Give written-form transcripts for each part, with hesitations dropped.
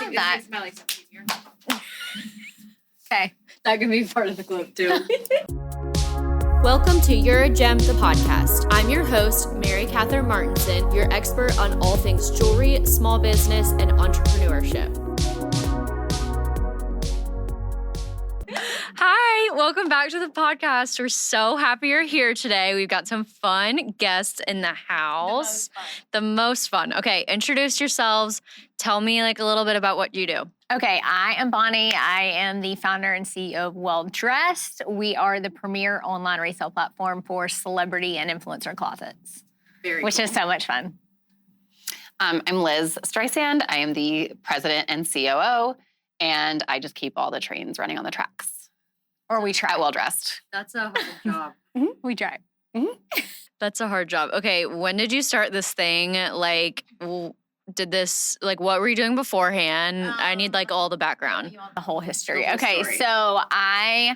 love that. Okay. That can be part of the clip too. Welcome to You're a Gem, the podcast. I'm your host, Mary Catherine Martinson, your expert on all things jewelry, small business, and entrepreneurship. Hi, welcome back to the podcast. We're so happy you're here today. We've got some fun guests in the house. The most fun. Okay, introduce yourselves. Tell me a little bit about what you do. Okay, I am Bonnie. I am the founder and CEO of Well Dressed. We are the premier online resale platform for celebrity and influencer closets, which is so much fun. I'm Liz Streisand. I am the president and COO, and I just keep all the trains running on the tracks. Or we try. At Well Dressed. That's a hard job. We try. That's a hard job. Okay, when did you start this thing? What were you doing beforehand? I need all the background. You want the whole history. The whole Okay, story. so I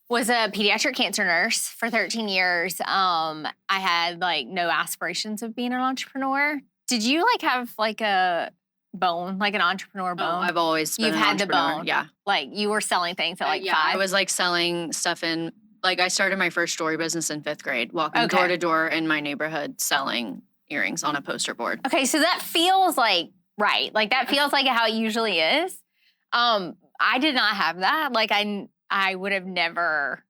was a pediatric cancer nurse for 13 years. I had no aspirations of being an entrepreneur. Did you have a bone, an entrepreneur bone? I've always been You've an had the entrepreneur. bone. Yeah. You were selling things at I 5. was selling stuff in, I started my first jewelry business in 5th grade, walking Okay. door to door in my neighborhood selling earrings on a poster board. Okay, so that feels right. That feels like how it usually is. I did not have that. I would have never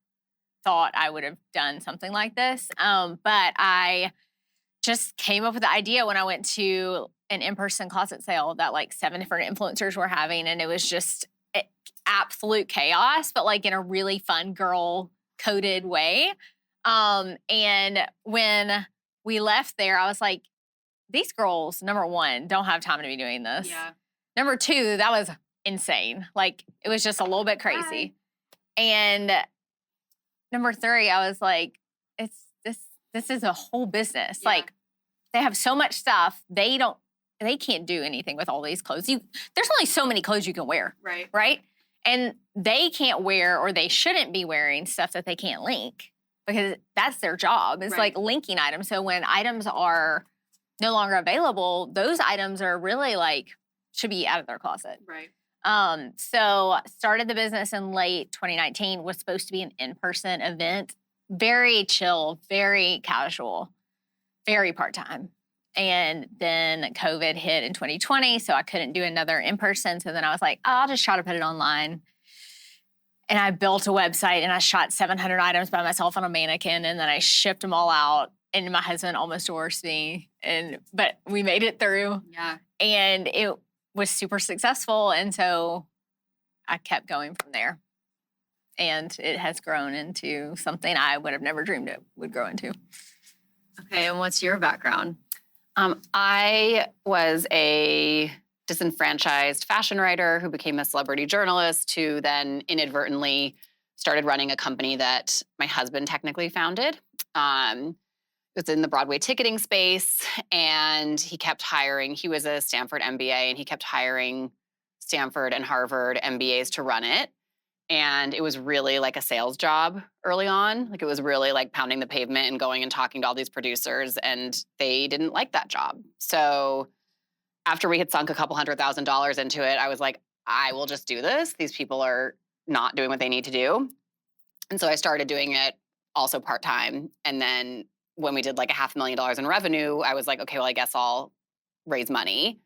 thought I would have done something like this. But I just came up with the idea when I went to an in-person closet sale that 7 different influencers were having, and it was just absolute chaos, but in a really fun girl-coded way. And when we left there, I was like, these girls, number one, don't have time to be doing this. Yeah. Number two, that was insane. It was just a little bit crazy. And number three, I was like, this is a whole business. Yeah. They have so much stuff. They can't do anything with all these clothes. There's only so many clothes you can wear, Right. right? And they can't wear, or they shouldn't be wearing, stuff that they can't link, because that's their job. It's Right. linking items. So when items are no longer available, those items are really should be out of their closet. Right. So started the business in late 2019, was supposed to be an in-person event, very chill, very casual, very part-time. And then COVID hit in 2020, so I couldn't do another in-person. So then I was like, I'll just try to put it online. And I built a website, and I shot 700 items by myself on a mannequin, and then I shipped them all out. And my husband almost divorced me, but we made it through. Yeah. And it was super successful, and so I kept going from there. And it has grown into something I would have never dreamed it would grow into. Okay, and what's your background? I was a disenfranchised fashion writer who became a celebrity journalist, who then inadvertently started running a company that my husband technically founded. It was in the Broadway ticketing space, and he kept hiring. He was a Stanford MBA, and he kept hiring Stanford and Harvard MBAs to run it. And it was really a sales job early on. It was really pounding the pavement and going and talking to all these producers, and they didn't like that job. So after we had sunk a couple $100,000 into it, I was like, I will just do this. These people are not doing what they need to do. And so I started doing it also part-time. And then when we did $500,000 in revenue, I was like, okay, well, I guess I'll raise money.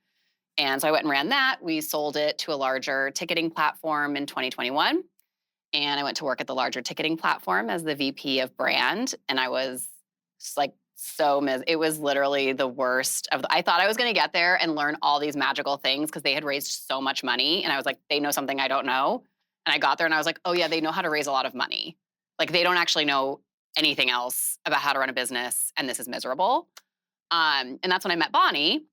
And so I went and ran that. We sold it to a larger ticketing platform in 2021. And I went to work at the larger ticketing platform as the VP of brand. And I was just it was literally the worst I thought I was going to get there and learn all these magical things because they had raised so much money. And I was like, they know something I don't know. And I got there and I was like, oh yeah, they know how to raise a lot of money. They don't actually know anything else about how to run a business. And this is miserable. And that's when I met Bonnie.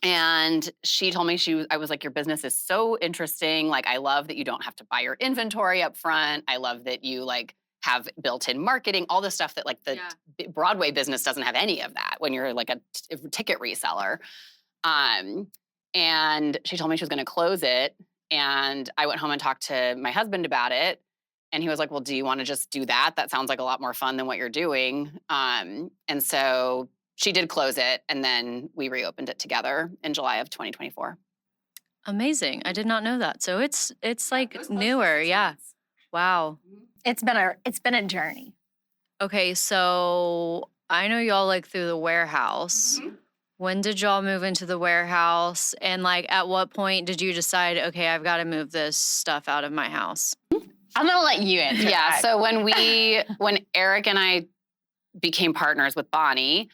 And she told me, I was like, your business is so interesting. I love that you don't have to buy your inventory up front. I love that you have built-in marketing, all the stuff that the Broadway business doesn't have any of that when you're a ticket reseller. And she told me she was going to close it. And I went home and talked to my husband about it. And he was like, well, do you want to just do that? That sounds like a lot more fun than what you're doing. And so she did close it, and then we reopened it together in July of 2024. Amazing. I did not know that. So it's like newer. Yeah. Wow. It's been a journey. Okay, so I know y'all like through the warehouse. When did y'all move into the warehouse? And like at what point did you decide, okay, I've got to move this stuff out of my house? I'm gonna let you answer. Yeah. that. So when Eric and I became partners with Bonnie,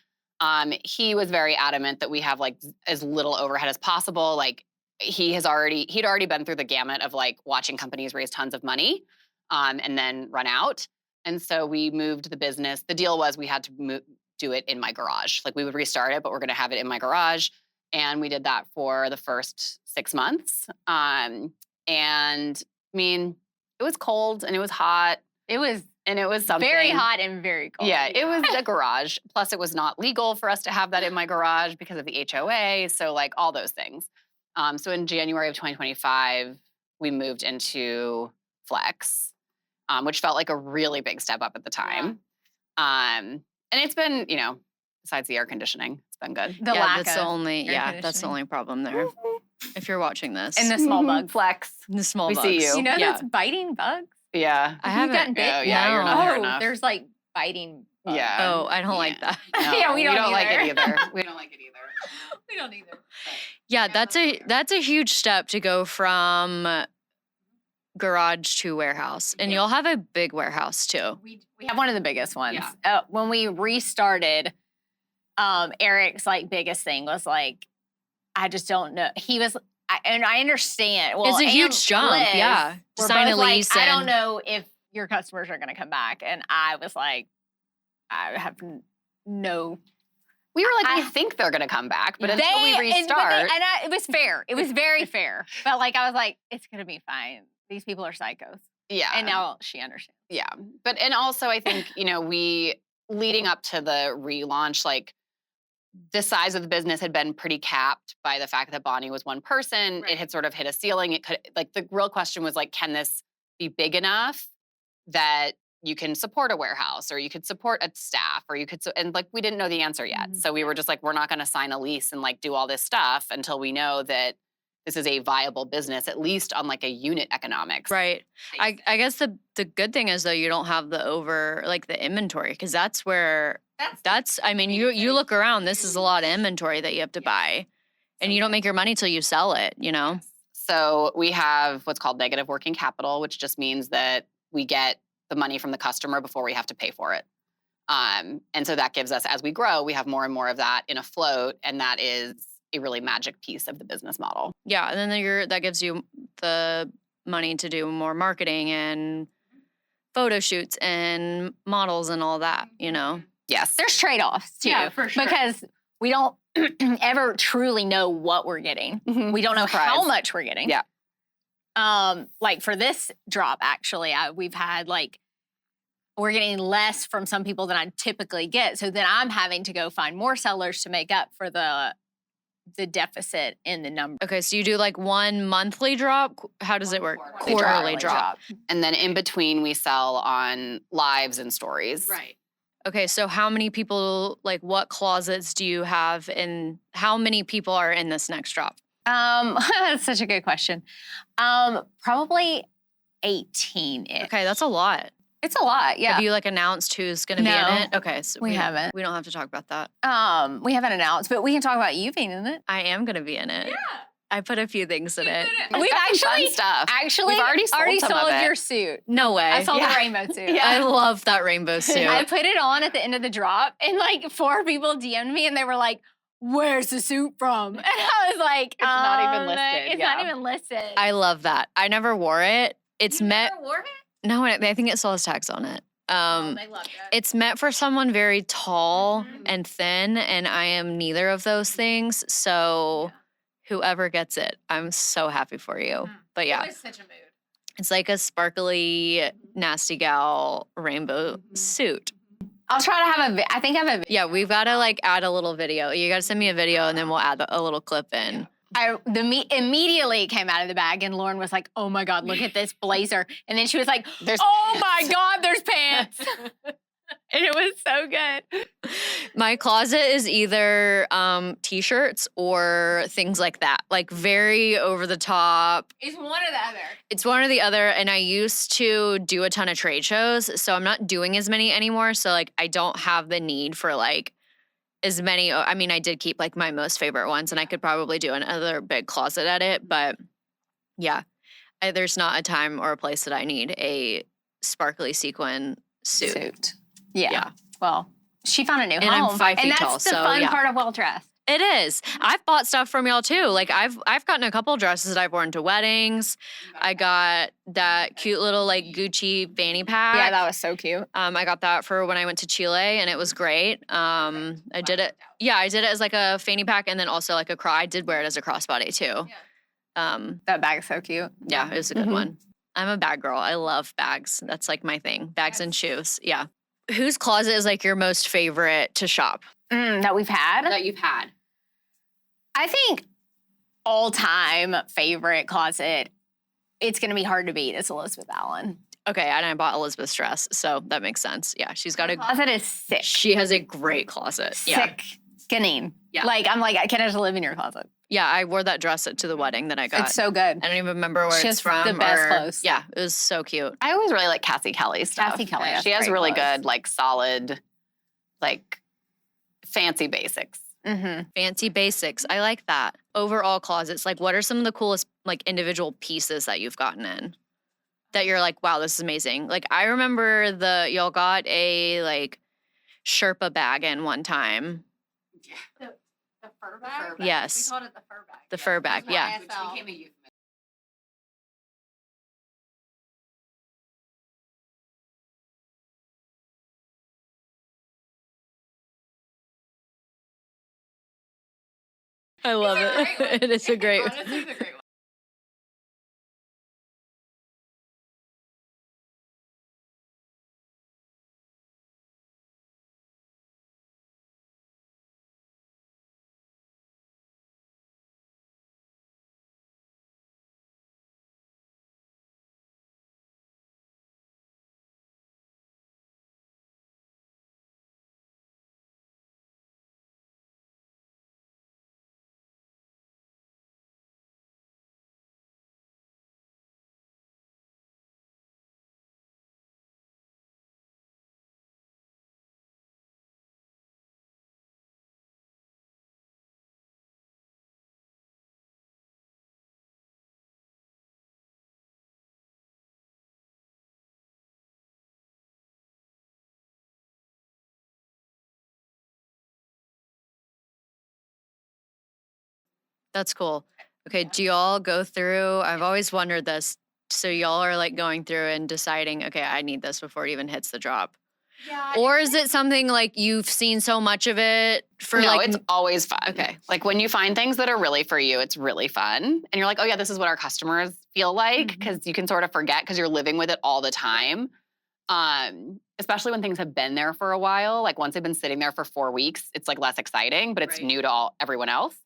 he was very adamant that we have like as little overhead as possible. Like he'd already been through the gamut of like watching companies raise tons of money, and then run out. And so we moved the business. The deal was we had to do it in my garage. Like we would restart it, but we're going to have it in my garage. And we did that for the first 6 months. And I mean, it was cold and it was hot. it was And it was something. very hot and very cold. Yeah, it was a garage. Plus, it was not legal for us to have that in my garage because of the HOA. So, like, all those things. So, in January of 2025, we moved into Flex, which felt like a really big step up at the time. And it's been, besides the air conditioning, it's been good. The yeah, lack that's the of only air that's the conditioning. only problem there. If you're watching this. and the small bugs. Flex. the small we bugs. see you. You know yeah. that's biting bugs. Yeah. I Have you gotten haven't. bit? Oh, yeah, you're not No. here Oh, enough. there's like biting bugs. Yeah. Oh, I don't like that. No, Yeah, we don't like it either. either. We don't like it either. We don't either. Yeah, that's a huge step to go from garage to warehouse. And you'll have a big warehouse too. We have one of the biggest ones. Yeah. When we restarted, Eric's like biggest thing was like, I just don't know. He was, and I understand. Well, It's a and huge jump, Liz yeah. To were sign a both like, lease I don't and- know if your customers are going to come back, and I was like, I have no. We were like, we I- think they're going to come back, but They- until we and- restart. it was fair. It was very fair. But like, I was like, it's going to be fine. These people are psychos. yeah. And now she understands. Yeah. And also I think, we leading up to the relaunch, like the size of the business had been pretty capped by the fact that Bonnie was one person. Right. It had sort of hit a ceiling. It could, like, the real question was like, can this be big enough that you can support a warehouse or you could support a staff or you could, and like, we didn't know the answer yet. Mhm. So we were just like, we're not going to sign a lease and like do all this stuff until we know that this is a viable business, at least on like a unit economics. Right. I guess the good thing is though you don't have the inventory because that's where I mean you look around, this is a lot of inventory that you have to buy. And you don't make your money till you sell it, So we have what's called negative working capital, which just means that we get the money from the customer before we have to pay for it. And so that gives us, as we grow, we have more and more of that in a float, and that is a really magic piece of the business model. Yeah, and then that gives you the money to do more marketing and photo shoots and models and all that, Yes. There's trade-offs too. Yeah, for sure. Because we don't ever truly know what we're getting. We don't know how Surprise. much we're getting. Yeah. Like for this drop, actually, we've had we're getting less from some people than I typically get. So then I'm having to go find more sellers to make up for the deficit in the number. Okay, so you do like one monthly drop? How does it work? Quarterly drop. And then in between, we sell on lives and stories. Right. Okay, so how many people, what closets do you have and how many people are in this next drop? That's such a good question. Probably 18-ish. Okay, that's a lot. It's a lot, yeah. Have you announced who's going to be No, in it? Okay, so we haven't. We don't have to talk about that. We haven't announced, but we can talk about you being in it. I am going to be in it. Yeah. I put a few things in it. We've Got some fun actually stuff. We've already sold some of it. your suit. No way. I saw the rainbow suit. I love that rainbow suit. I put it on at the end of the drop, and 4 people DM'd me, and they were like, "Where's the suit from?" And I was like, It's not even listed, It's yeah. not even listed." I love that. I never wore it. It's meant. Never wore it? No, I think it still has tags on it. They love it. It's meant for someone very tall and thin, and I am neither of those things. So whoever gets it, I'm so happy for you. But yeah, It was such a mood. it's like a sparkly, nasty gal rainbow suit. I'll try to have I think I have a Yeah, we've got to add a little video. You got to send me a video, and then we'll add a little clip in. Immediately came out of the bag, and Lauren was like, "Oh my God, look at this blazer!" And then she was like, There's "Oh my God, there's pants!" And it was so good. My closet is either t-shirts or things like that. Like very over the top. It's one or the other. It's one or the other. And I used to do a ton of trade shows, so I'm not doing as many anymore. So like I don't have the need for like as many. I mean, I did keep like my most favorite ones, and I could probably do another big closet edit. But yeah, there's not a time or a place that I need a sparkly sequin suit. Yeah. Well, she found a new And home. I'm 5 feet and that's tall, the so, fun yeah. part of well dressed. It is. I've bought stuff from y'all too. Like I've gotten a couple dresses that I've worn to weddings. I got that cute little like Gucci fanny pack. Yeah, that was so cute. I got that for when I went to Chile, and it was great. I did it. Yeah, I did it as like a fanny pack, and then also like I did wear it as a crossbody too. That bag's so cute. Yeah, it was a good Mhm. one. I'm a bag girl. I love bags. That's like my thing. Bags and shoes. Yeah. Whose closet is like your most favorite to shop? That we've had. That you've had. I think all-time favorite closet, it's going to be hard to beat, is Elizabeth Allen. Okay, and I bought Elizabeth's dress, so that makes sense. Yeah, she's got Her a. closet is sick. She has a great closet. Yeah. Sick. Skinning. Yeah. Like, I'm like, I can't just live in your closet. Yeah, I wore that dress to the wedding that I got. It's so good. I don't even remember where She it's has from. the best or- clothes. Yeah, it was so cute. I always really like Cassie Kelly's stuff. Cassie Kelly has She has great really clothes. good, like solid, like fancy basics. Mm-hmm. Fancy basics. I like that. Overall closets. Like, what are some of the coolest like individual pieces that you've gotten in? That you're like, wow, this is amazing. Like, I remember y'all got a like Sherpa bag in one time. The fur bag? Yes. We called it the fur bag. The fur bag. Yeah. Which became a euphemism. I love it. It is a great one. Honestly, it's a great one. That's cool. Okay, do y'all go through? I've always wondered this. So y'all are like going through and deciding, okay, I need this before it even hits the drop. Yeah. Or is it something like you've seen so much of it for No, like it's always fun. Okay. Like when you find things that are really for you, it's really fun. And you're like, oh yeah, this is what our customers feel like, because you can sort of forget because you're living with it all the time. Especially when things have been there for a while. Like once they've been sitting there for 4 weeks, it's like less exciting, but it's Right. new to everyone else.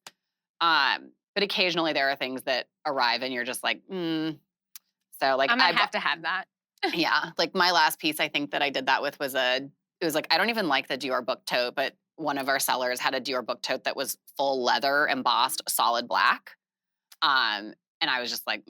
But occasionally there are things that arrive and you're just like, So like I'm going to have to have that. yeah, like my last piece I think that I did that with was it was like, I don't even like the Dior book tote, but one of our sellers had a Dior book tote that was full leather embossed solid black. And I was just like,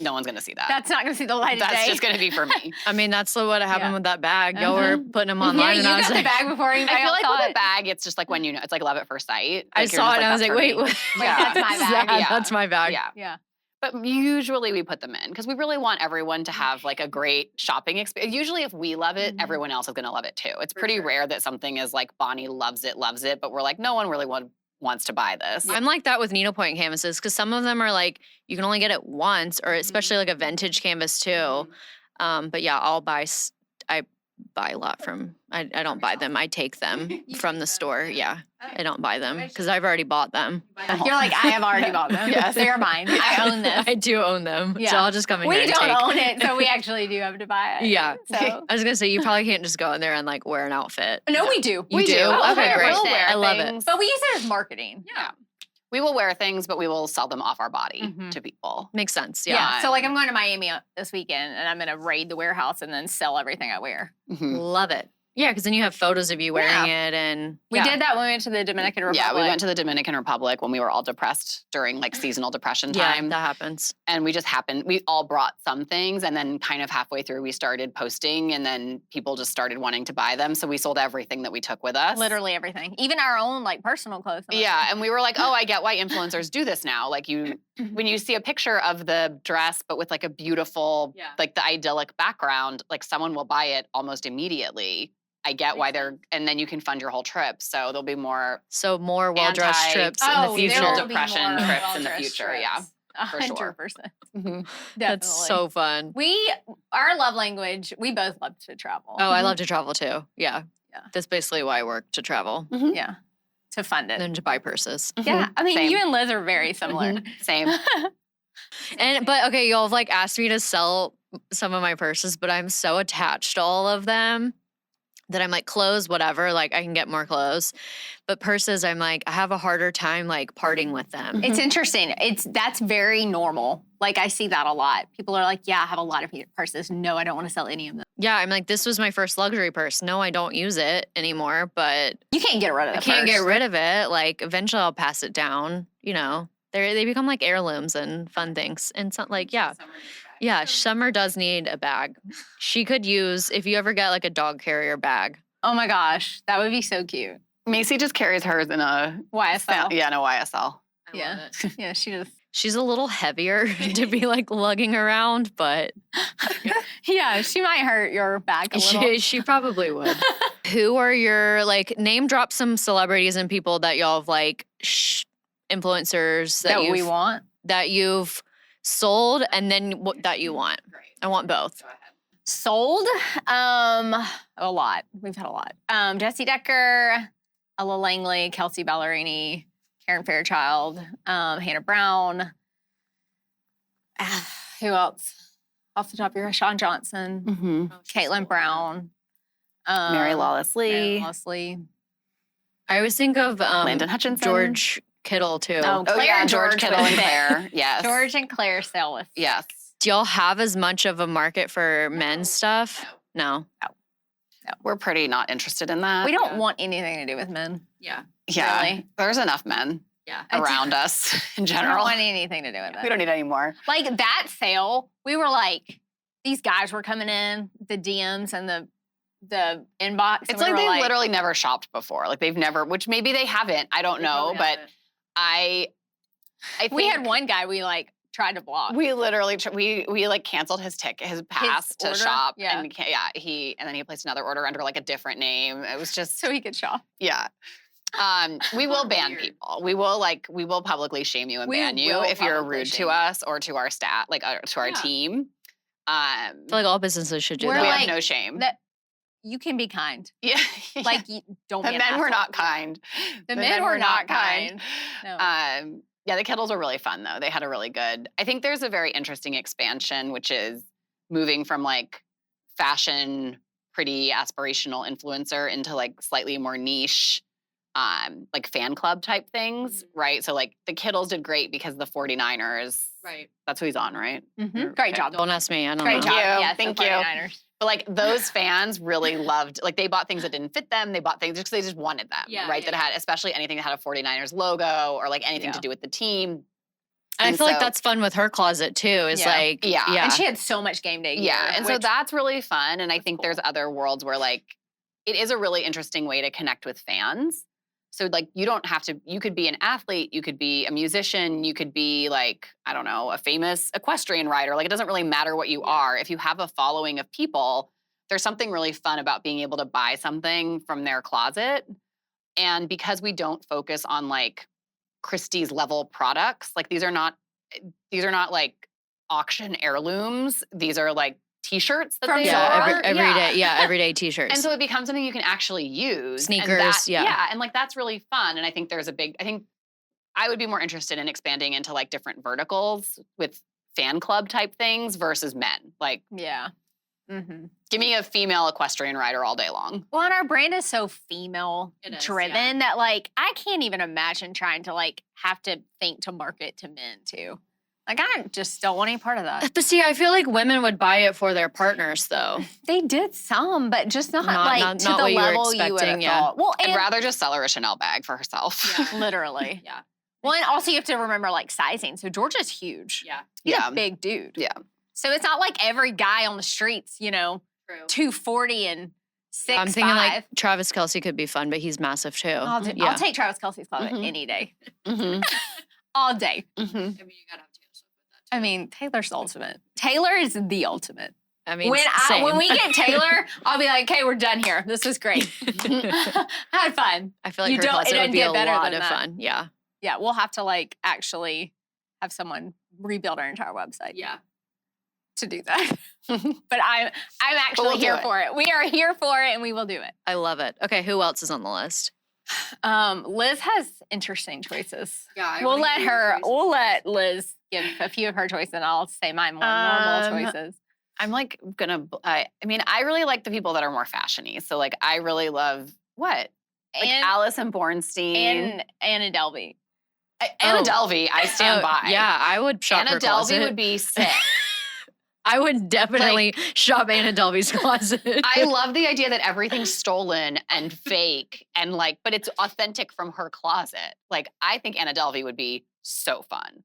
no one's gonna see that. That's not going to see the light of That's day. just gonna be for me. I mean, that's what happened Yeah. with that bag. Y'all were putting them Yeah, online, you and I was got like, the bag before anybody I feel else like saw with it. a bag, it's just like when it's like love at first sight. I Like, you're saw just it, and I was "That's like, for wait, me." what? That's my Is bag. that- Yeah. That's my bag. Yeah. Yeah. But usually we put them in because we really want everyone to have like a great shopping experience. Usually if we love it, everyone else is going to love it too. It's pretty rare that something is like Bonnie loves it, but we're like, no one really wants to buy this. I'm like that with needlepoint canvases because some of them are like you can only get it once, or especially like a vintage canvas too. But yeah, I buy a lot from. I don't buy them. I take them from the store. Yeah, I don't buy them because I've already bought them. You're like, I have already bought them. Yes. They're mine. I own this. I do own them, so Yeah. I'll just come in We here and don't take. own it, so we actually do have to buy it. Yeah. So. I was gonna say you probably can't just go in there and like wear an outfit. No, we do. You do? We'll Okay, wear- great. we'll wear I love it. things. But we use it as marketing. Yeah. We will wear things, but we will sell them off our body Mhm. to people. Makes sense. Yeah. Yeah. So like I'm going to Miami this weekend and I'm going to raid the warehouse and then sell everything I wear. Mhm. Love it. Yeah, because then you have photos of you wearing it, and We did that when we went to the Dominican Republic. Yeah, we went to the Dominican Republic when we were all depressed during like seasonal depression time. Yeah, that happens. And we all brought some things, and then kind of halfway through we started posting, and then people just started wanting to buy them. So we sold everything that we took with us. Literally everything. Even our own like personal clothes. Yeah, and we were like, oh, I get why influencers do this now. Like when you see a picture of the dress, but with like a beautiful, like the idyllic background, like someone will buy it almost immediately. I get why and then you can fund your whole trip. So there'll be more more well-dressed trips in the future. there will be depression more trips in the future, yeah. For sure. 100%. Mm-hmm. That's so fun. Our love language, we both love to travel. Oh, I love to travel too. Yeah. That's basically why I work, to travel. Mm-hmm. Yeah. To fund it. And to buy purses. Yeah. I mean, Same. you and Liz are very similar. Mm-hmm. Same. But okay, y'all have like asked me to sell some of my purses, but I'm so attached to all of them that I'm like, clothes, whatever, like I can get more clothes. But purses, I'm like, I have a harder time like parting with them. It's interesting. That's very normal. Like I see that a lot. People are like, yeah, I have a lot of purses. No, I don't want to sell any of them. Yeah, I'm like, this was my first luxury purse. No, I don't use it anymore, but You can't get rid of it. I can't get rid of it. Like eventually I'll pass it down, you know. They become like heirlooms and fun things. And so, like, yeah, Summer does need a bag. She could use, if you ever get like a dog carrier bag. Oh my gosh, that would be so cute. Macy just carries hers in a YSL. Yeah, no YSL. Yeah. Yeah, she does. She's a little heavier to be like lugging around, but Yeah, she might hurt your back a little. she probably would. Who are your, like, name drop some celebrities and people that y'all have like influencers that we want? That you've sold and then that you want. I want both. Sold? A lot. We've had a lot. Jessie Decker, Ella Langley, Kelsey Ballerini, Karen Fairchild, Hannah Brown. Who else? Off the top of your head, Sean Johnson, Mm-hmm. Caitlin Brown, Mary Lawless Lee. Mary Lawless Lee. I always think of Landon Hutchinson. George Kittle too. Oh, Oh, yeah, George George Kittle was and big. Claire. Yes. George and Claire sell with. Yes. Do y'all have as much of a market for men's stuff? No. We're pretty not interested in that. We don't want anything to do with men. Yeah. Yeah. really. There's enough men Yeah. around us in I don't general. want anything to do with it. We don't need any more. Like that sale, we were like, these guys were coming in, the DMs and the inbox. and It's we like were they literally never shopped before. Like they've never, which maybe they haven't. I don't know. But I think we had one guy we like tried to block. We literally we like canceled his pass to order? shop, Yeah. and then he placed another order under like a different name. It was just so he could shop. yeah. We will ban people. We will publicly shame you and We ban you will if you're publicly rude shame to you. us or to our staff, like to our Yeah. team. I feel like all businesses should do We're that. we like- have no shame. That you can be kind. Yeah, Like don't the be an men were asshole. not kind. The men were not kind. No. Yeah, the Kittles were really fun though. They had a really good. I think there's a very interesting expansion, which is moving from like fashion, pretty aspirational influencer into like slightly more niche, like fan club type things, right? So like the Kittles did great because the 49ers. Right. That's who he's on, right? Mhm. Great job. Don't ask me. I don't Great know. job. you. Yes, Thank the you. 49ers. But like those fans really loved, like they bought things that didn't fit them. They bought things just because they just wanted them, Yeah, right? yeah, That had, especially anything that had a 49ers logo or like anything to Yeah. do with the team. And I And feel like so- that's fun with her closet too. Is Yeah. like, Yeah. yeah. And she had so much game day gear. Yeah, and so which- that's really fun. And I think cool. there's other worlds where like it is a really interesting way to connect with fans. So like you don't have to, you could be an athlete, you could be a musician, you could be like, I don't know, a famous equestrian rider. Like it doesn't really matter what you are. If you have a following of people, there's something really fun about being able to buy something from their closet. And because we don't focus on like Christie's level products, like these are not like auction heirlooms. These are like t-shirts that From they yeah, are. everyday t-shirts. And so it becomes something you can actually use. Sneakers, and that, yeah. and like that's really fun. And I think I think I would be more interested in expanding into like different verticals with fan club type things versus men. Like yeah. Mm-hmm. Give me a female equestrian rider all day long. Well, and our brand is so female It is, driven that like I can't even imagine trying to like have to think to market to men too. Like I just don't want any part of that. But see, I feel like women would buy it for their partners, though. They did some, but just not Not- like not- to not the what you were level you would have expecting, yeah. thought. Well, I'd and rather just sell her a Chanel bag for herself. Yeah. literally. Yeah. Well, and also you have to remember like sizing. So Georgia's huge. Yeah. He's Yeah. a big dude. Yeah. So it's not like every guy on the streets, you know, True. 240 and 6'5". I'm thinking like Travis Kelce could be fun, but he's massive too. I'll take Travis Kelce's closet Mhm. any day. Mm-hmm. All day. Mm-hmm. I mean, you gotta have Taylor Swift with that. I mean, Taylor's the ultimate. Taylor is the ultimate. I mean, When we get Taylor, I'll be like, okay, we're done here. This was great. Had fun. I feel like You her don't- it closet doesn't would be get a better lot than of that. fun. Yeah. Yeah, we'll have to like actually have someone rebuild our entire website Yeah. to do that. But I'm actually we'll do here it. for it. We are here for it and we will do it. I love it. Okay, who else is on the list? Liz has interesting choices. Yeah, We'll let Liz give a few of her choices and I'll say my more normal choices. I'm like I mean, I really like the people that are more fashiony. So like, I really love what? Like And Allison Bornstein. and Anna Delvey. Anna Oh. Delvey, I stand by. Yeah, I would shop Anna her Delvey closet. would be sick. I would definitely shop Anna Delvey's closet. I love the idea that everything's stolen and fake and like, but it's authentic from her closet. Like, I think Anna Delvey would be so fun.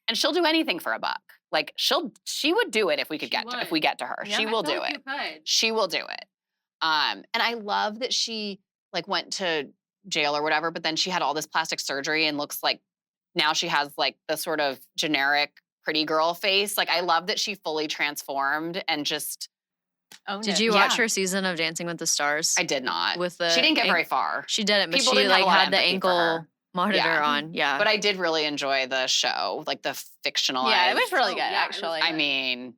And she'll do anything for $1. Like she would do it if we could if we get to her. Yeah, she I will do it. She will do it. And I love that she like went to jail or whatever, but then she had all this plastic surgery and looks like now she has like the sort of generic pretty girl face. Like I love that she fully transformed and just Owned Did it. you watch Yeah. her season of Dancing with the Stars? I did not. With the She didn't get an- very far. She didn't, but People she didn't have like a lot of had the empathy for ankle her. monitor Yeah. on. Yeah. But I did really enjoy the show, like the fictionalized. Yeah, it was really good, yeah, it was actually. I mean,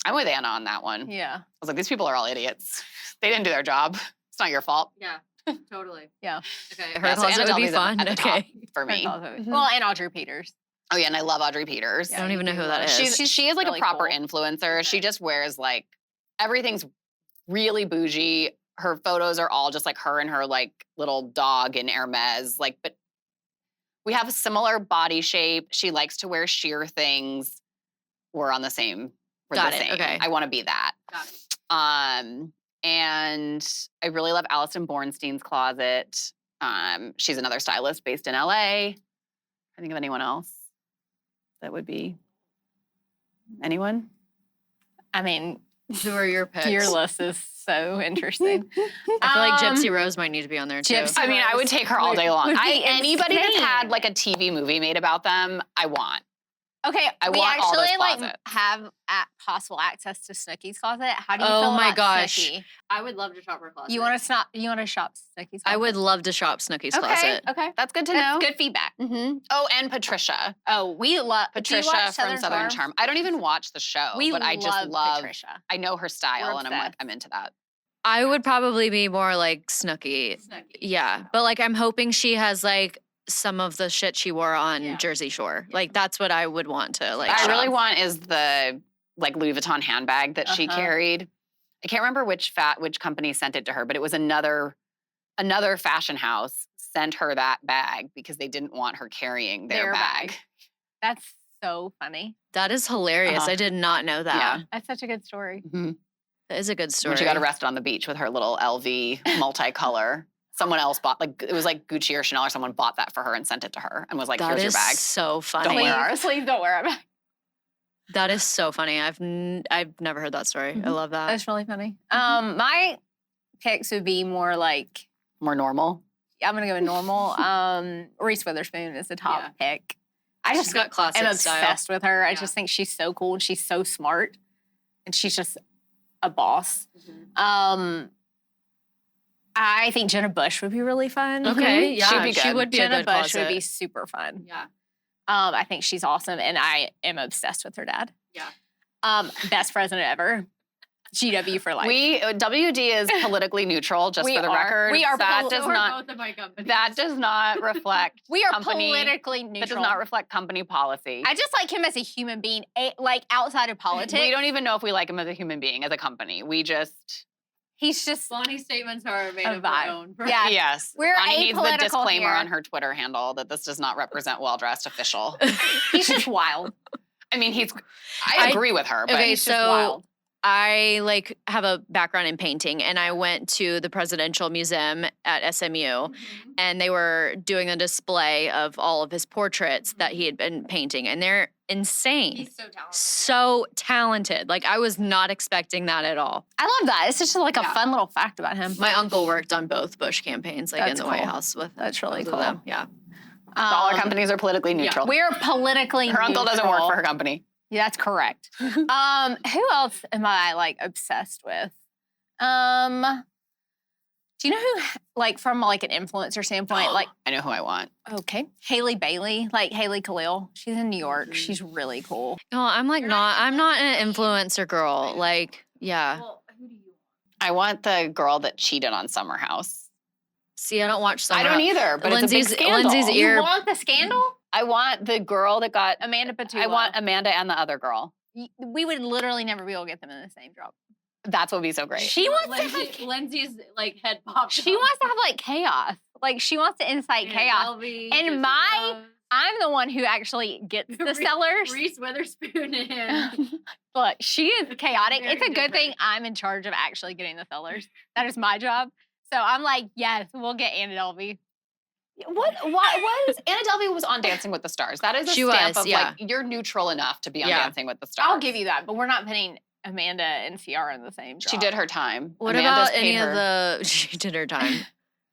I'm with Anna on that one. I yeah. was like, these people are all idiots. They didn't do their job. It's not your fault. yeah, totally. Yeah. Okay, her Yeah, so closet Anna would be Delvey's fun. at the top Okay. for me. Well, and Audrey Peters. Oh yeah, and I love Audrey Peters. I don't even know who that is. She is like really a proper cool. influencer. She Okay. just wears like everything's really bougie. Her photos are all just like her and her like little dog in Hermes. Like, but we have a similar body shape. She likes to wear sheer things. We're on the same. We're Got the it, same. okay. I want to be that. Got it. And I really love Allison Bornstein's closet. She's another stylist based in LA. I think of anyone else that would be anyone. I mean, Who are your picks? your list is so interesting. I feel like Gypsy Rose might need to be on there too. Gypsy- I mean, I would take her all day long. Would be Anybody that's insane. had like a TV movie made about them, I want. Okay, I we want all those actually like closets. have possible access to Snooki's closet. How do you Oh feel my about gosh. Snooki? I would love to shop her closet. You want to shop Snooki's closet? I would love to shop Snooki's Okay. closet. Okay, That's good to that's know. good feedback. Mm-hmm. Oh, and Patricia. Oh, we love Patricia from Southern Charm. I don't even watch the show, We but I just love. Patricia. I know her style, We're and I'm like, obsessed. I'm into that. I would probably be more like Snooki. Yeah, but like I'm hoping she has like some of the shit she wore on Yeah. Jersey Shore. Like that's what I would want to like. What I really shop. want is the like Louis Vuitton handbag that she Uh-huh. carried. I can't remember which company sent it to her, but it was another fashion house sent her that bag because they didn't want her carrying their bag. That's so funny. That is hilarious. Uh-huh. I did not know that. Yeah. That's such a good story. Mhm. That is a good story. When she got arrested on the beach with her little LV multicolor. Someone else bought, like, it was like Gucci or Chanel or someone bought that for her and sent it to her and was like, That here's your is bag. so funny. Don't wear ours. Please don't wear it. That is so funny. I've never heard that story. I Mhm. love that. That's really funny. My picks would be more like More normal. I'm gonna go with normal. Reese Witherspoon is the top pick. I She's just got classic am style. obsessed with her. I Yeah. just think she's so cool and she's so smart, and she's just a boss. Mm-hmm. I think Jenna Bush would be really fun. Okay, yeah, She'd be she good. would be Jenna a good Bush closet. would be super fun. Yeah, I think she's awesome, and I am obsessed with her dad. yeah. Best president ever. GW for life. WD is politically neutral, just We for the are. record. We are that poli- does Or not both of my companies. that does not reflect we are company. politically That neutral. does not reflect company policy. I just like him as a human being, like outside of politics. We don't even know if we like him as a human being, as a company. We just He's just Bonnie's statements are made A of vibe. her own. Yeah. yes. We're Bonnie needs the apolitical disclaimer here. on her Twitter handle that this does not represent well-dressed official. he's just wild. I mean, I agree with her, but Okay, He's just so wild. I like have a background in painting, and I went to the Presidential Museum at SMU, and they were doing a display of all of his portraits that he had been painting, and they're insane. He's so talented. So talented. Like, I was not expecting that at all. I love that. It's just like a Yeah. fun little fact about him. My uncle worked on both Bush campaigns, like in That's the White cool. House with That's really both of cool. them. Yeah. all our companies are politically neutral. We're politically Her uncle doesn't work neutral. for her company. Yeah, that's correct. Who else am I like obsessed with? Do you know who, like, from like an influencer standpoint, like, I know who I want. okay, Haley Bailey, like Haley Khalil. She's in New York. She's really cool. No, I'm like I'm not an influencer girl. Like, yeah. Well, who do you want? I want the girl that cheated on Summer House. See, I don't watch Summer I don't either, but it's a big scandal. Lindsay's ear. You want the scandal? I want the girl that got. Amanda Petula. I want Amanda and the other girl. We would literally never be able to get them in the same drop. That's what would be so great. She wants to have. Lindsay's like head popped. She wants to have like chaos. Like she wants to incite chaos. And I'm the one who actually gets the sellers. Reese Witherspoon and Look, she is chaotic. Very It's a good thing different. I'm in charge of actually getting the sellers. That is my job. So I'm like, yes, we'll get Anna Delvey. What was Anna Delvey was on Dancing with the Stars? That is a She stamp was, of yeah. like you're neutral enough to be on Yeah. Dancing with the Stars. I'll give you that, but we're not putting Amanda and Ciara in the same drop. She did her time. What Amanda's about any paid of her. the? She did her time.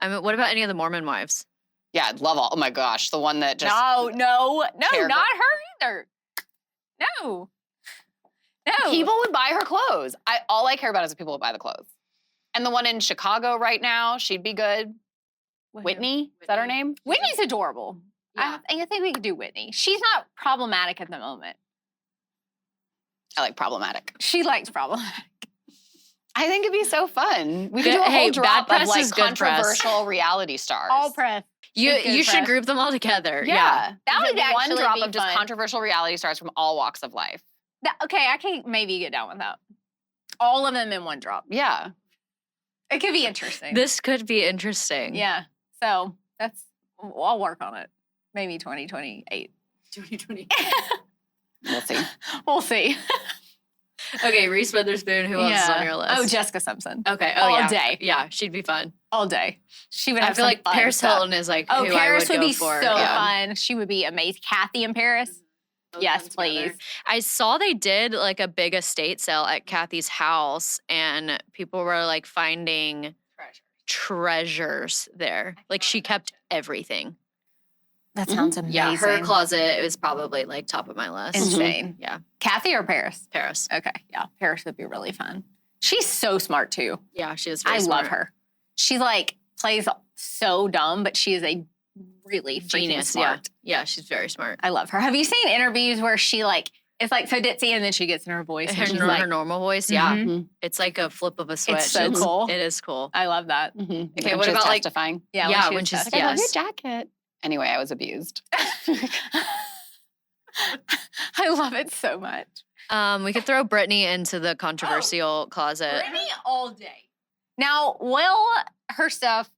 I mean, what about any of the Mormon wives? Yeah, I'd love all. Oh my gosh, the one that just. No, Terrible. not her either. No. People would buy her clothes. All I care about is if people would buy the clothes. And the one in Chicago right now, she'd be good. Whitney, is that her name? Whitney's adorable. Yeah. I think we could do Whitney. She's not problematic at the moment. I like problematic. She likes problematic. I think it'd be so fun. We could Good- do a hey, whole bad drop press of like is good press. controversial reality stars. All press. You Good you should press. group them all together. Yeah. That would One actually drop be of just fun. controversial reality stars from all walks of life. Okay, I can maybe get down with that. All of them in one drop. Yeah. It could be interesting. This could be interesting. Yeah. So I'll work on it. Maybe 2028. 2020. We'll see. We'll see. Okay, Reese Witherspoon. Who else is on your list? Oh, Jessica Simpson. Okay. Oh, all yeah. day. Yeah, she'd be fun. All day. She would I have feel some like fun Paris stuff. Hilton is like Oh, who Paris I would would go be for. so Yeah. fun. She would be amazing. Kathy in Paris. Those Yes, ones please. together. I saw they did like a big estate sale at Kathy's house, and people were like finding treasures there. Like she kept everything. That sounds amazing. Yeah, her closet is probably like top of my list. Insane. Yeah, Kathy or Paris? Paris. Okay, yeah. Paris would be really fun. She's so smart too. Yeah, she is. I Very love smart. her. She like plays so dumb, but she is a really freaking Genius. smart. Yeah, she's very smart. I love her. Have you seen interviews where she like it's like so ditzy and then she gets in her voice Her, and she's her like, normal voice. Yeah, Mhm. it's like a flip of a switch. so cool. It is cool. I love that. Okay, what about, like- testifying? Yeah, when she's Like, I love your yes. jacket. Anyway, I was abused. I love it so much. We could throw Brittany into the controversial closet. Brittany all day. Now, her stuff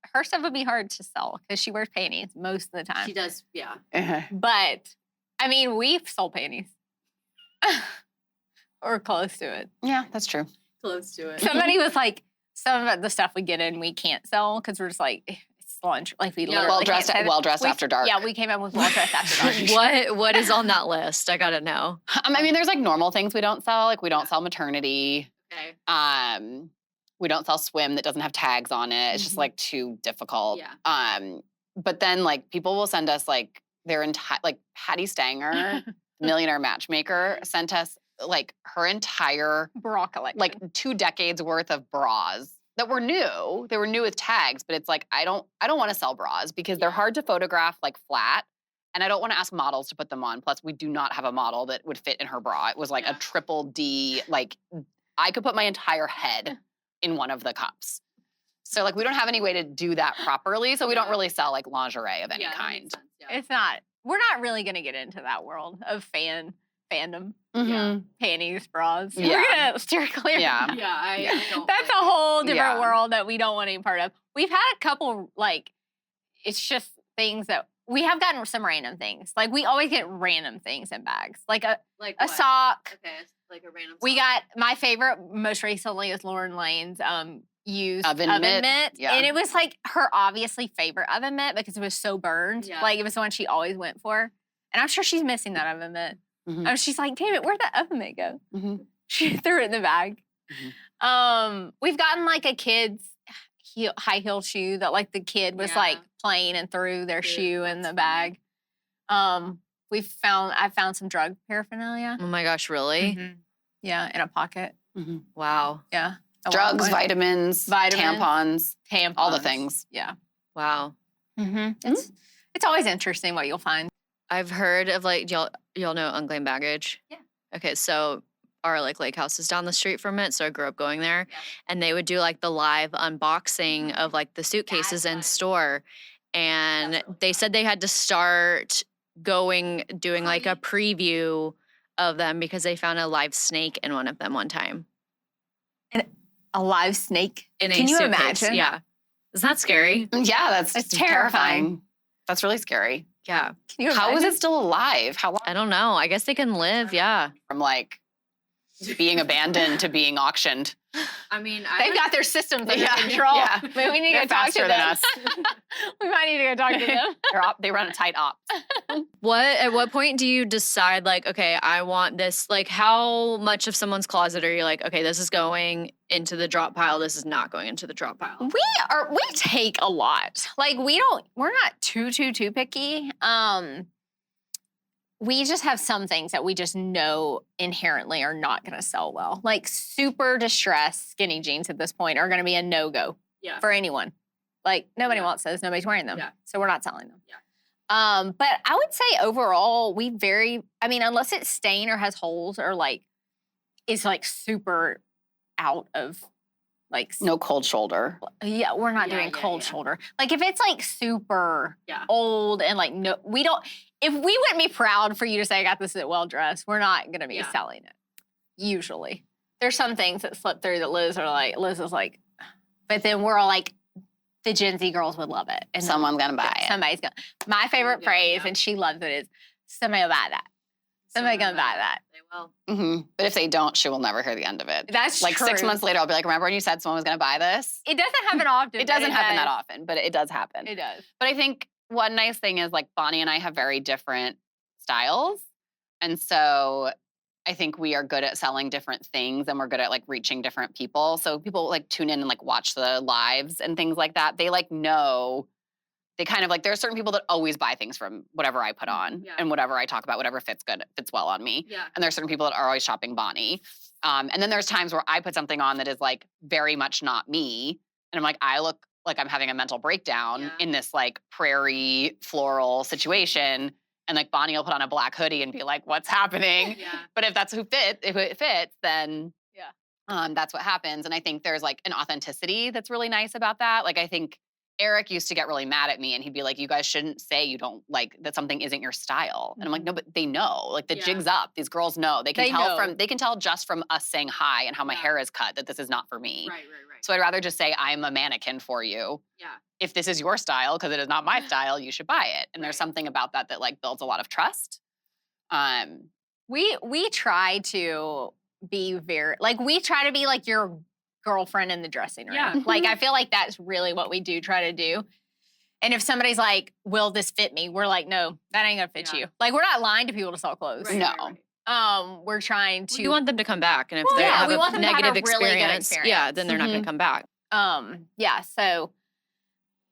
would be hard to sell because she wears panties most of the time. She does, yeah. But I mean, we've sold panties. Or close to it. Yeah, that's true. Close to it. Somebody was like, some of the stuff we get in we can't sell because we're just like, it's lunch. Like we Yeah, literally can't say that. Well dressed We- after dark. Yeah, we came up with well dressed after dark. What is on that list? I gotta know. I mean, there's like normal things we don't sell. Like we don't sell maternity. Okay. We don't sell swim that doesn't have tags on it. It's just like too difficult. Yeah. But then like people will send us like their entire like Patty Stanger, millionaire matchmaker, sent us like her entire Bra collection. like 2 decades worth of bras that were new. They were new with tags, but it's like I don't want to sell bras because they're hard to photograph like flat. And I don't want to ask models to put them on. Plus, we do not have a model that would fit in her bra. It was like a triple D, like I could put my entire head in one of the cups. So like we don't have any way to do that properly. So we don't really sell like lingerie of any Yeah, that kind. makes sense, yeah. It's not. We're not really gonna get into that world of fandom, Mhm. panties, bras. Yeah. We're gonna steer clear. Yeah. Yeah, I don't That's a think- whole different Yeah. world that we don't want any part of. We've had a couple like, it's just things that we have gotten some random things. Like we always get random things in bags, like a Like a what? sock. Okay, it's like a random We sock. got my favorite most recently is Lauren Lane's used Oven mitt. Yeah. and it was like her obviously favorite oven mitt because it was so burned. Yeah. Like it was the one she always went for, and I'm sure she's missing that oven mitt. Mhm. She's like, damn it, where'd that oven mitt go? Mhm. She threw it in the bag. We've gotten like a kid's high heel shoe that like the kid was Yeah. like playing and threw their Cute, shoe in the that's bag. I found some drug paraphernalia. Oh my gosh, really? Mhm. Yeah, in a pocket. Mhm. Wow. Yeah. At one Drugs, point. vitamins, Vitamins. tampons. Tampons. all the things. Yeah. Wow. It's always interesting what you'll find. I've heard of like y'all know Unclaimed Baggage. Yeah. Okay, so our like lake house is down the street from it, so I grew up going there, Yeah. and they would do like the live unboxing of like the suitcases in fun. store, and That's really they said they had to start doing like a preview of them because they found a live snake in one of them one time. A live snake. In Can a you suitcase. imagine? Yeah. Isn't that scary? Yeah, that's It's terrifying. That's really scary. Yeah. Can you How is imagine? it still alive? How long I don't know. I guess they can live. Yeah. from like being abandoned to being auctioned? I mean, They've got their systems under Yeah, control. yeah. Maybe we need to They're go talk to faster them. than us. We might need to go talk to them. They run a tight op. At what point do you decide like, okay, I want this? Like, how much of someone's closet are you like, okay, this is going into the drop pile, this is not going into the drop pile? We take a lot. Like we're not too picky. We just have some things that we just know inherently are not going to sell well. Like super distressed skinny jeans at this point are going to be a no-go Yeah. for anyone. Like nobody Yeah. wants those. Nobody's wearing them. Yeah. So we're not selling them. Yeah. But I would say overall, unless it's stained or has holes or like is like super out of like No cold shoulder. yeah, we're not Yeah, doing yeah, cold yeah. shoulder. Like if it's like super Yeah. old and like no, we don't. If we wouldn't be proud for you to say I got this at Well Dressed, we're not gonna be Yeah. selling it. Usually, there's some things that slip through that Liz is like, but then we're all like, the Gen Z girls would love it, and then Someone's gonna buy it. somebody's gonna. My favorite Yeah, phrase, yeah. and she loves it, is somebody will buy that. Somebody gonna buy that. They will. Mhm. But if they don't, she will never hear the end of it. That's Like 6 true. months later, I'll be like, remember when you said someone was gonna buy this? It doesn't happen often. It but doesn't happen that does. often, but it does happen. It does. But I think one nice thing is like Bonnie and I have very different styles. And so I think we are good at selling different things and we're good at like reaching different people. So people like tune in and like watch the lives and things like that. They like know, they kind of like, there are certain people that always buy things from whatever I put on Yeah. and whatever I talk about, whatever fits well on me. Yeah. And there's certain people that are always shopping Bonnie. And then there's times where I put something on that is like very much not me. And I'm like, I look like I'm having a mental breakdown Yeah. in this like prairie floral situation. And like Bonnie will put on a black hoodie and be like, what's happening? Yeah. But if it fits, then that's what happens. And I think there's like an authenticity that's really nice about that. Like I think Eric used to get really mad at me and he'd be like, you guys shouldn't say you don't like that something isn't your style. And I'm like, no, but they know. Like the Yeah. jig's up. These girls know. They can They they can tell just from us saying hi and how my Yeah. hair is cut that this is not for me. Right. So I'd rather just say I'm a mannequin for you. Yeah. If this is your style, because it is not my style, you should buy it. And there's Right. something about that like builds a lot of trust. We try to be we try to be like your girlfriend in the dressing room. Yeah. Like I feel like that's really what we do try to do. And if somebody's like, will this fit me? We're like, no, that ain't gonna fit Yeah. you. Like we're not lying to people to sell clothes. Right, No. right. We're trying to You want them to come back, and if Well, they yeah, have we a want them to have a negative really good experience, yeah, then they're not going to come back. yeah, so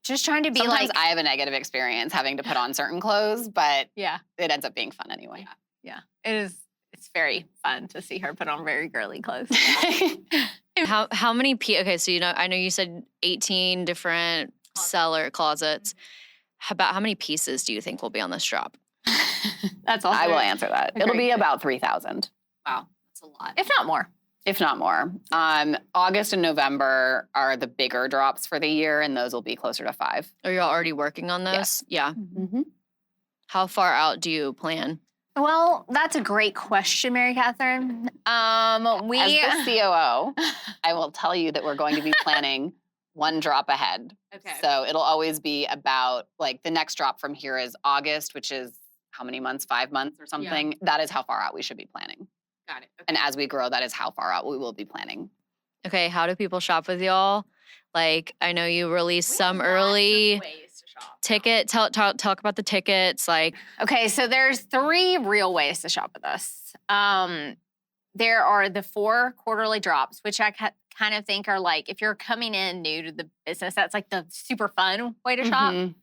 just trying to be Sometimes like I have a negative experience having to put on certain clothes, but yeah, it ends up being fun anyway. yeah. It's very fun to see her put on very girly clothes. How many okay, so I know you said 18 different seller closets. About how many pieces do you think will be on this drop? That's all. I will answer that. It'll Agree. be about 3,000. Wow. That's a lot. If not more. if not more. August and November are the bigger drops for the year, and those will be closer to 5. Are y'all already working on those? Yes. Yeah. Mm-hmm. How far out do you plan? Well, that's a great question, Mary Catherine. As the COO, I will tell you that we're going to be planning one drop ahead. Okay. So it'll always be about, like, the next drop from here is August, which is how many months? 5 months or something. That is how far out we should be planning. Got it. Okay. And as we grow, that is how far out we will be planning. Okay, how do people shop with y'all? Like, I know you released some early ticket. Talk about the tickets. Like, Okay, so there's 3 real ways to shop with us. There are the 4 quarterly drops, which I kind of think are like, if you're coming in new to the business, that's like the super fun way to shop. Mhm.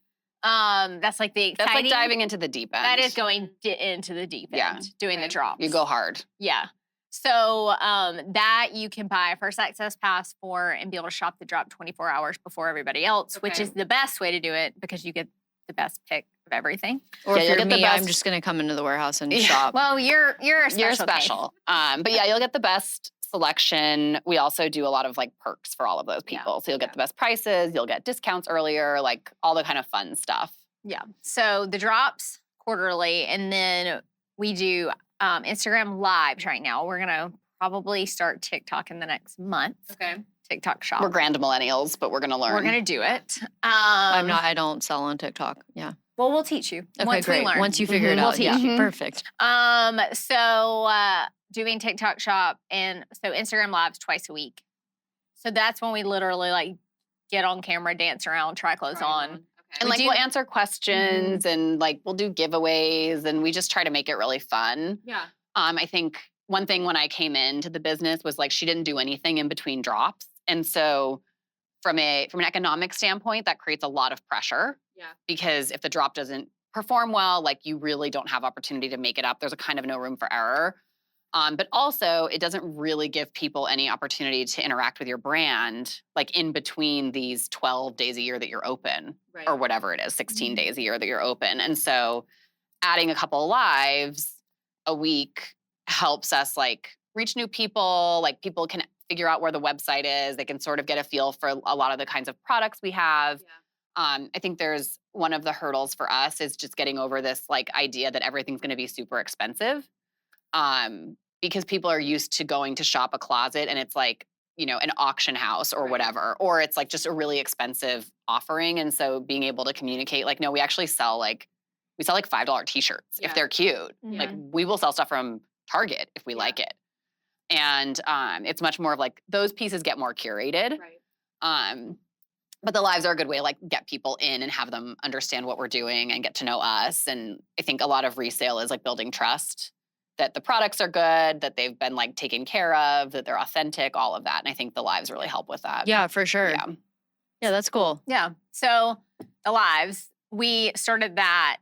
That's like the That's exciting. like diving into the deep end. That is going into the deep end, Yeah. doing the drops. You go hard. Yeah. So that you can buy a first access pass for and be able to shop the drop 24 hours before everybody else, which Okay. is the best way to do it because you get the best pick of everything. or Yeah, if you'll you're get the me, I'm best- just gonna come into the warehouse and Yeah. shop. Well, you're a special. You're case. special. But yeah, you'll get the best selection. We also do a lot of, like, perks for all of those Yeah. people. So you'll get the best prices, you'll get discounts earlier, like all the kind of fun stuff. Yeah. So the drops quarterly, and then we do Instagram lives right now. We're gonna probably start TikTok in the next month. Okay. TikTok shop. We're grand millennials, but we're gonna learn. We're gonna do it. I'm not. I don't sell on TikTok. Yeah. Well, we'll teach you. Okay, once great. we learn. Once you figure it Mhm. out, We'll yeah, teach you. perfect. So doing TikTok shop and so Instagram lives twice a week. So that's when we literally like get on camera, dance around, try clothes on. Okay. And We like do- we'll answer questions and like we'll do giveaways and we just try to make it really fun. Yeah. I think one thing when I came into the business was like she didn't do anything in between drops. And so from an economic standpoint, that creates a lot of pressure. Yeah. Because if the drop doesn't perform well, like you really don't have opportunity to make it up. There's a kind of no room for error. But also it doesn't really give people any opportunity to interact with your brand like in between these 12 days a year that you're open Right. or whatever it is, 16 days a year that you're open. And so adding a couple of lives a week helps us like reach new people, like people can figure out where the website is. They can sort of get a feel for a lot of the kinds of products we have. Yeah. I think there's one of the hurdles for us is just getting over this like idea that everything's going to be super expensive. Because people are used to going to shop a closet and it's like, you know, an auction house or Right. whatever, or it's like just a really expensive offering. And so being able to communicate, like, no, we actually sell like, we sell like $5 t-shirts Yeah. if they're cute. Yeah. Like we will sell stuff from Target if we Yeah. like it. And it's much more of like those pieces get more curated. Right. But the lives are a good way to like get people in and have them understand what we're doing and get to know us. And I think a lot of resale is like building trust that the products are good, that they've been like taken care of, that they're authentic, all of that. And I think the lives really help with that. Yeah, for sure. Yeah. Yeah, that's cool. Yeah. So the lives, we started that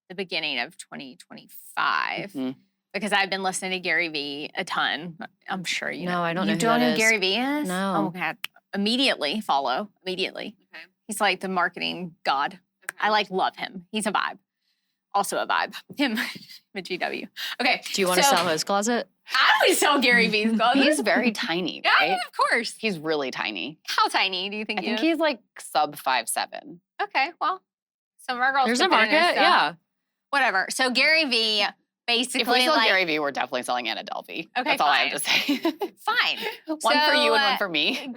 the beginning of 2025 Mhm. because I've been listening to Gary Vee a ton. I'm sure you know. No, I don't know You who don't that know is. who Gary Vee is? No. Oh, God. Immediately follow. Immediately. Okay. He's like the marketing god. Okay. I like love him. He's a vibe. Also a vibe. Him, a GW. Okay. Do you want to so sell his closet? I always sell Gary Vee's clothes. He's very tiny, Yeah, right? of course. He's really tiny. How tiny do you think I he think is? he's like sub 5'7". Okay, well, some of our girls. There's a could fit in his market. stuff. Yeah. Whatever. So Gary Vee basically If we sell like Gary Vee, we're definitely selling Anna Delvey. Okay, That's all I have to say. fine. One for you and So, one for me.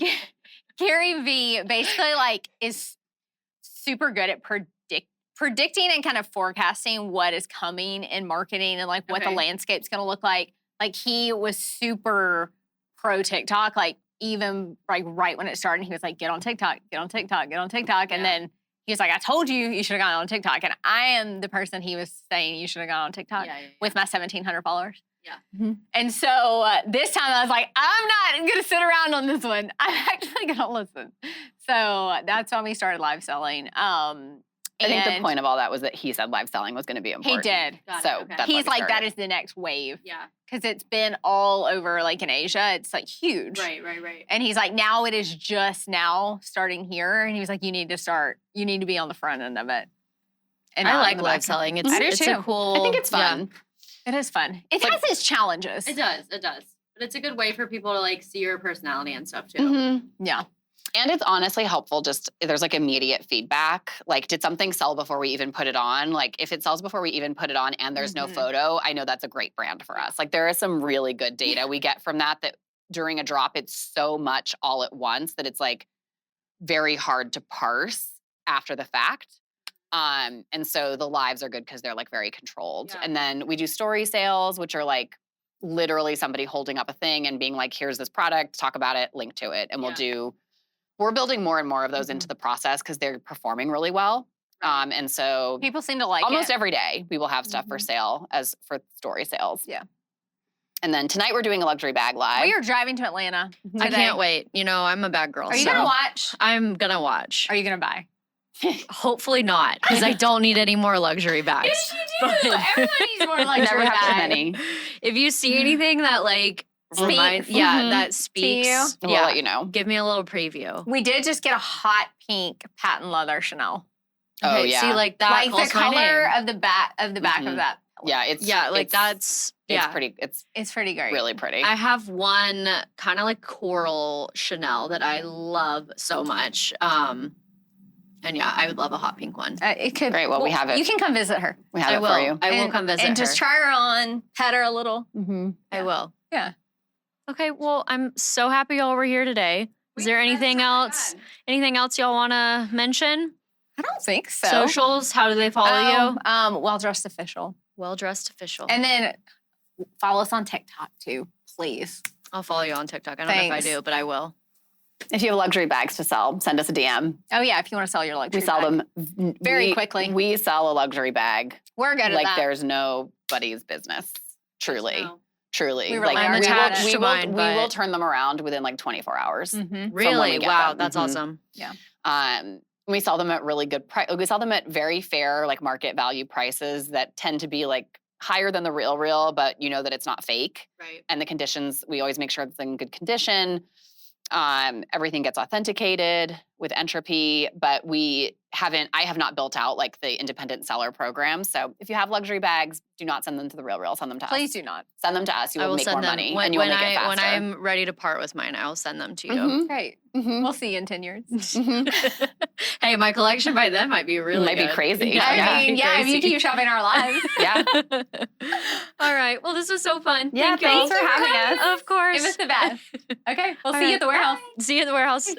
Gary Vee basically like is super good at predicting and kind of forecasting what is coming in marketing and like what the Okay. landscape's going to look like. Like he was super pro TikTok, like even like right when it started, he was like, get on TikTok, get on TikTok, get on TikTok. And Yeah. then he was like, I told you, you should have gone on TikTok. And I am the person he was saying you should have gone on TikTok Yeah, yeah, yeah. with my 1,700 followers. Yeah. And so this time I was like, I'm not going to sit around on this one. I'm actually going to listen. So that's when we started live selling. I think the and point of all that was that he said live selling was going to be he important. did. Got it, So okay. that's why He's we like, that started. is the next wave. Yeah. Because it's been all over, like in Asia. It's like huge. Right. And he's like, now it is just now starting here. And he was like, you need to be on the front end of it. And I not on like the live back. selling. It's I do it's too. a cool. I think it's yeah. fun. It is fun. It Like- has its challenges. It does. But But it's a good way for people to like see your personality and stuff too. Mm-hmm. Yeah. And it's honestly helpful just there's like immediate feedback. Like, did something sell before we even put it on? Like, if it sells before we even put it on and there's no photo, I know that's a great brand for us. Like, there is some really good data we get from that during a drop, it's so much all at once that it's like very hard to parse after the fact. And so the lives are good because they're like very controlled. Yeah. And then we do story sales, which are like literally somebody holding up a thing and being like, here's this product, talk about it, link to it. And we're building more and more of those into the process because they're performing really well. And so People seem to like almost it. every day we will have stuff for sale as for story sales. Yeah. And then tonight we're doing a luxury bag live. We are driving to Atlanta I today. can't wait. You know, I'm a bad girl. Are you so gonna watch? I'm gonna watch. Are you gonna buy? Hopefully not, because I don't need any more luxury bags. Yes, you do. Everybody needs more luxury Never have too bag. many. If you see anything that like Speaks. that speaks, you. We'll let you know. give me a little preview. We did just get a hot pink patent leather Chanel. Oh, Okay, yeah. see, like that Like the calls my color name. of the back of Mhm. that. pillow. Yeah, it's Yeah, like it's- that's It's pretty. It's It's pretty great. really pretty. I have one kind of like coral Chanel that I love so much. And yeah, I would love a hot pink one. It could. Great, well, we have it. You can come visit her. we have I it will. for you. I will And- come visit and her. just try her on, pet her a little. Mm-hmm. I will. Yeah. Okay, well, I'm so happy y'all were here today. Is there anything else? Anything else y'all want to mention? I don't think so. Socials? How do they follow you? Well dressed official, Well dressed official. and then follow us on TikTok too, please. I'll follow you on TikTok. I don't know if I Thanks. do, but I will. If you have luxury bags to sell, send us a DM. Oh yeah, if you want to sell your luxury, We sell bag. them Very quickly. We sell a luxury bag We're good like at that. there's nobody's business. Truly, No. truly. We like rely on we attached will, we to will, mine, we will but- turn them around within like 24 hours. Mhm. Really? get Wow, them. that's Mhm. awesome. We sell them at really good price. We sell them at very fair, like market value prices that tend to be like higher than the real, but you know that it's not fake. Right. And the conditions, we always make sure it's in good condition. Everything gets authenticated with entropy, but I have not built out like the independent seller program. So if you have luxury bags, do not send them to the real, send them to us. Please do not. Send them to us. You I will will make send more them money when, and you will when make it faster. when I'm ready to part with mine. I will send them to you. Mhm. Great. Mhm. We'll see you in 10 years. Mhm. Hey, my collection by then might be really Might be good. crazy. Yeah, Yeah. I mean, yeah, if you crazy. keep shopping our lives. Yeah. All right. Well, this was so fun. Yeah, Thank y'all. thanks for having us. Of course. It was the best. Okay, we'll All see you right. at the warehouse. See you at the warehouse.